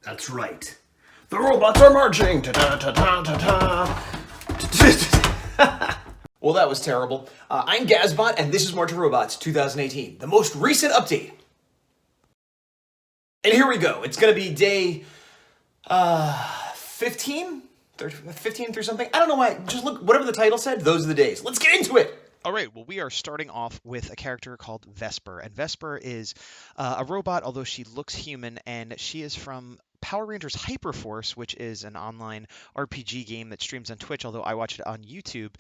That's right. The robots are marching. Ta-ta-ta-ta-ta-ta. Well, that was terrible. I'm Gazbot, and this is March of Robots 2018, the most recent update. And here we go. It's going to be day 15? 15 through something? I don't know why. Just look, whatever the title said, those are the days. Let's get into it! All right, well, we are starting off with a character called Vesper. And Vesper is a robot, although she looks human, and she is from Power Rangers Hyperforce, which is an online RPG game that streams on Twitch, although I watch it on YouTube.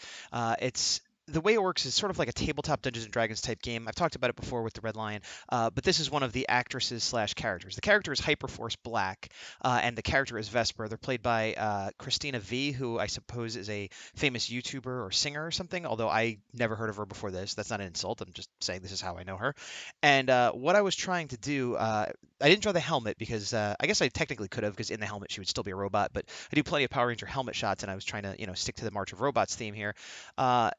It's the way it works is sort of like a tabletop Dungeons and Dragons type game. I've talked about it before with the Red Lion, but this is one of the actresses slash characters. The character is Hyperforce Black, and the character is Vesper. They're played by Christina V, who I suppose is a famous YouTuber or singer or something, although I never heard of her before this. That's not an insult. I'm just saying this is how I know her. And what I was trying to do, I didn't draw the helmet because I guess I technically could have, because in the helmet she would still be a robot, but I do plenty of Power Ranger helmet shots, and I was trying to, stick to the March of Robots theme here.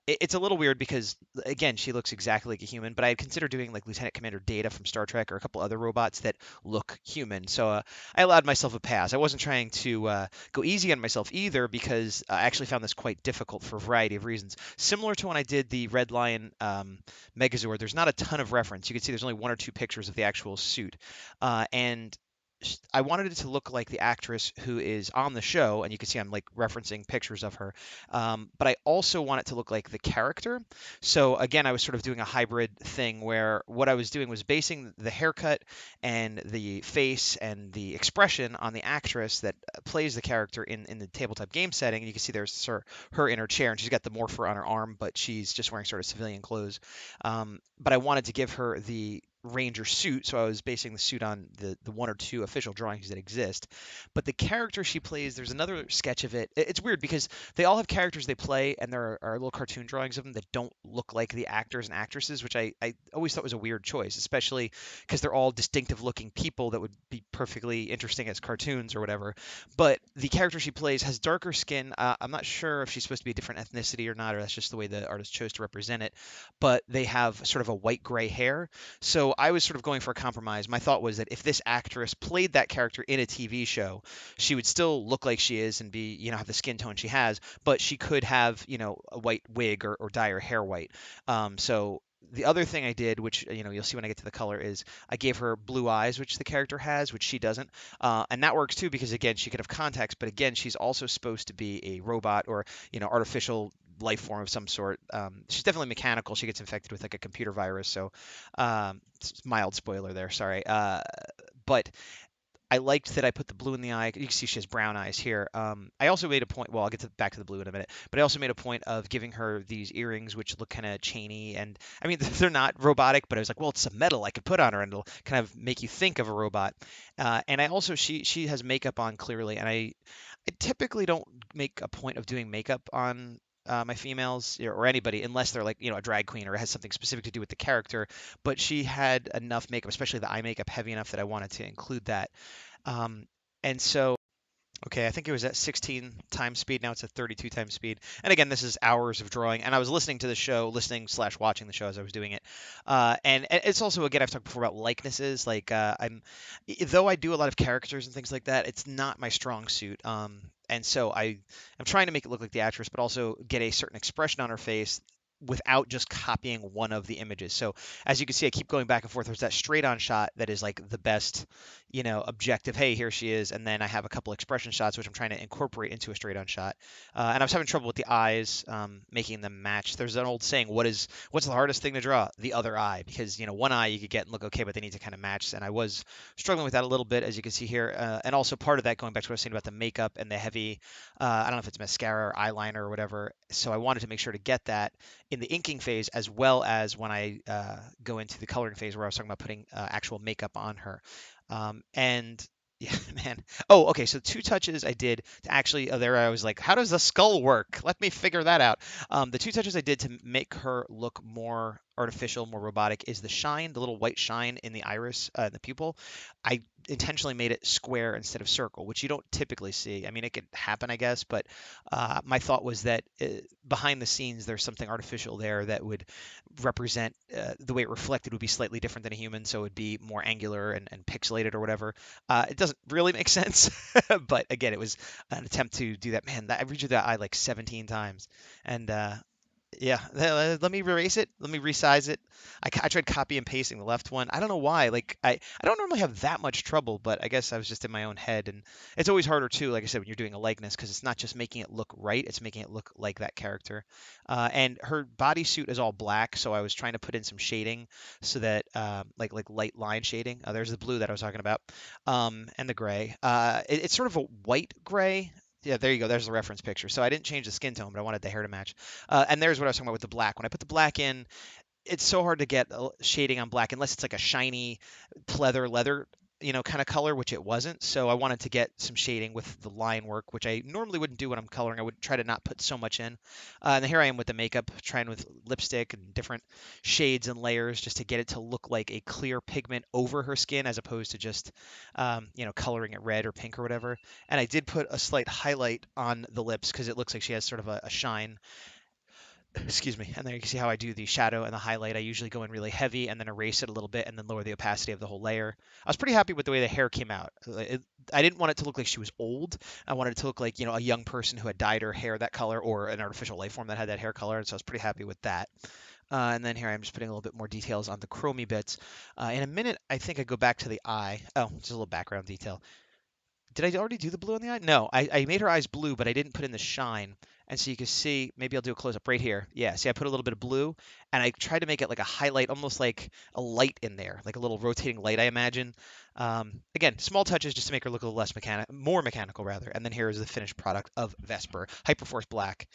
It's a little weird because, again, she looks exactly like a human, but I had considered doing like Lieutenant Commander Data from Star Trek or a couple other robots that look human. So I allowed myself a pass. I wasn't trying to go easy on myself either because I actually found this quite difficult for a variety of reasons. Similar to when I did the Red Lion Megazord, there's not a ton of reference. You can see there's only one or two pictures of the actual suit. And I wanted it to look like the actress who is on the show, and you can see I'm like referencing pictures of her. But I also want it to look like the character. So again, I was sort of doing a hybrid thing where what I was doing was basing the haircut and the face and the expression on the actress that plays the character in the tabletop game setting. And you can see there's her in her chair, and she's got the morpher on her arm, but she's just wearing sort of civilian clothes. But I wanted to give her the Ranger suit, so I was basing the suit on the one or two official drawings that exist. But the character she plays, there's another sketch of it. It's weird because they all have characters they play, and there are little cartoon drawings of them that don't look like the actors and actresses, which I always thought was a weird choice, especially because they're all distinctive looking people that would be perfectly interesting as cartoons or whatever. But the character she plays has darker skin. I'm not sure if she's supposed to be a different ethnicity or not, or that's just the way the artist chose to represent it. But they have sort of a white gray hair, so I was sort of going for a compromise. My thought was that if this actress played that character in a TV show, she would still look like she is and be, have the skin tone she has, but she could have, a white wig or dye her hair white. So the other thing I did, which you'll see when I get to the color, is I gave her blue eyes, which the character has, which she doesn't, and that works too because again she could have contacts, but again she's also supposed to be a robot or artificial life form of some sort. She's definitely mechanical. She gets infected with like a computer virus, so mild spoiler there. Sorry, but I liked that I put the blue in the eye. You can see she has brown eyes here. I also made a point. Well, I'll get back to the blue in a minute. But I also made a point of giving her these earrings, which look kind of chainy. And I mean, they're not robotic, but I was like, well, it's some metal I could put on her, and it'll kind of make you think of a robot. And I also she has makeup on clearly, and I typically don't make a point of doing makeup on my females or anybody unless they're like a drag queen or it has something specific to do with the character. But she had enough makeup, especially the eye makeup, heavy enough that I wanted to include that. um, and so, okay, I think it was at 16 times speed. Now it's at 32 times speed. And again, this is hours of drawing. And I was listening to the show, listening slash watching the show as I was doing it. And it's also, again, I've talked before about likenesses. Like though I do a lot of characters and things like that, it's not my strong suit. And so I'm trying to make it look like the actress, but also get a certain expression on her face without just copying one of the images. So as you can see, I keep going back and forth. There's that straight on shot that is like the best, objective. Hey, here she is. And then I have a couple expression shots, which I'm trying to incorporate into a straight on shot. And I was having trouble with the eyes, making them match. There's an old saying, what's the hardest thing to draw? The other eye, because, one eye you could get and look okay, but they need to kind of match. And I was struggling with that a little bit, as you can see here. And also part of that, going back to what I was saying about the makeup and the heavy, I don't know if it's mascara or eyeliner or whatever. So I wanted to make sure to get that in the inking phase as well as when I go into the coloring phase where I was talking about putting actual makeup on her. And yeah, man. Oh, okay. So two touches I did to actually, there I was like, how does the skull work? Let me figure that out. The two touches I did to make her look more artificial, more robotic, is the shine, the little white shine in the iris, the pupil. I intentionally made it square instead of circle, which you don't typically see. I mean, it could happen, I guess, but my thought was that behind the scenes, there's something artificial there that would represent the way it reflected would be slightly different than a human, so it would be more angular and pixelated or whatever. It doesn't really make sense, but again, it was an attempt to do that. Man, I redrew that eye like 17 times, and yeah, let me erase it. Let me resize it. I tried copy and pasting the left one. I don't know why. Like I don't normally have that much trouble, but I guess I was just in my own head, and it's always harder too. Like I said, when you're doing a likeness, because it's not just making it look right; it's making it look like that character. And her bodysuit is all black, so I was trying to put in some shading so that like light line shading. There's the blue that I was talking about, and the gray. It's sort of a white gray. Yeah, there you go. There's the reference picture. So I didn't change the skin tone, but I wanted the hair to match. And there's what I was talking about with the black. When I put the black in, it's so hard to get shading on black unless it's like a shiny pleather leather, kind of color, which it wasn't. So I wanted to get some shading with the line work, which I normally wouldn't do when I'm coloring. I would try to not put so much in. And here I am with the makeup, trying with lipstick and different shades and layers just to get it to look like a clear pigment over her skin as opposed to just, coloring it red or pink or whatever. And I did put a slight highlight on the lips because it looks like she has sort of a shine. Excuse me. And there you can see how I do the shadow and the highlight. I usually go in really heavy and then erase it a little bit and then lower the opacity of the whole layer. I was pretty happy with the way the hair came out. I didn't want it to look like she was old. I wanted it to look like, a young person who had dyed her hair that color or an artificial life form that had that hair color. And so I was pretty happy with that. And then here I'm just putting a little bit more details on the chromey bits. In a minute, I think I go back to the eye. Oh, just a little background detail. Did I already do the blue on the eye? No, I made her eyes blue, but I didn't put in the shine. And so you can see, maybe I'll do a close up right here. Yeah, see, I put a little bit of blue and I tried to make it like a highlight, almost like a light in there, like a little rotating light, I imagine. Again, small touches just to make her look a little less mechanical, more mechanical rather. And then here is the finished product of Vesper, Hyperforce Black.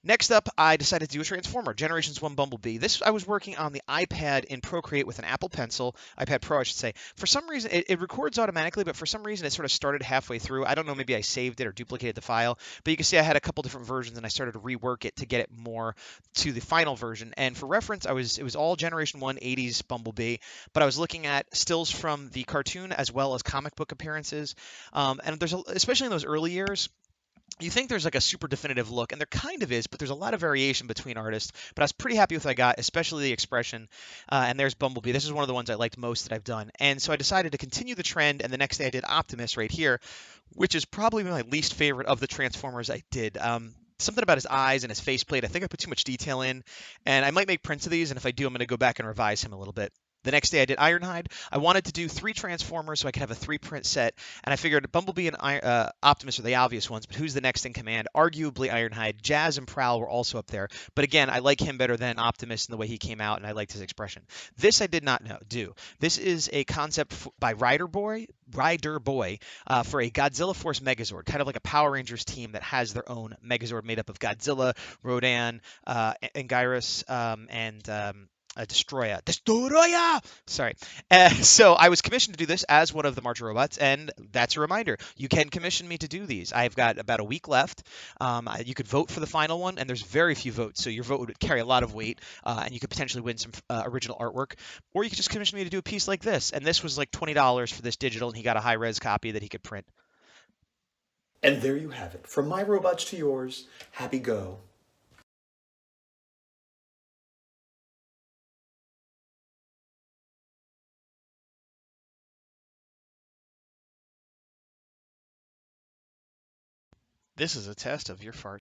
Next up, I decided to do a Transformer, Generations 1 Bumblebee. This, I was working on the iPad in Procreate with an Apple Pencil, iPad Pro, I should say. For some reason, it records automatically, but for some reason, it sort of started halfway through. I don't know, maybe I saved it or duplicated the file, but you can see I had a couple different versions, and I started to rework it to get it more to the final version. And for reference, it was all Generation 1 80s Bumblebee, but I was looking at stills from the cartoon as well as comic book appearances. And especially in those early years, you think there's like a super definitive look, and there kind of is, but there's a lot of variation between artists. But I was pretty happy with what I got, especially the expression. And there's Bumblebee. This is one of the ones I liked most that I've done. And so I decided to continue the trend, and the next day I did Optimus right here, which is probably my least favorite of the Transformers I did. Something about his eyes and his faceplate. I think I put too much detail in, and I might make prints of these, and if I do, I'm going to go back and revise him a little bit. The next day I did Ironhide. I wanted to do 3 Transformers so I could have a 3 print set, and I figured Bumblebee and Optimus are the obvious ones, but who's the next in command? Arguably Ironhide. Jazz and Prowl were also up there, but again, I like him better than Optimus in the way he came out, and I liked his expression. This I did not do. This is a concept by Rider Boy for a Godzilla Force Megazord, kind of like a Power Rangers team that has their own Megazord made up of Godzilla, Rodan, Anguirus, and Destroya. Destroya! Sorry. So I was commissioned to do this as one of the March robots, and that's a reminder. You can commission me to do these. I've got about a week left. You could vote for the final one, and there's very few votes, so your vote would carry a lot of weight, and you could potentially win some original artwork. Or you could just commission me to do a piece like this, and this was like $20 for this digital, and he got a high-res copy that he could print. And there you have it. From my robots to yours, happy go. This is a test of your fart.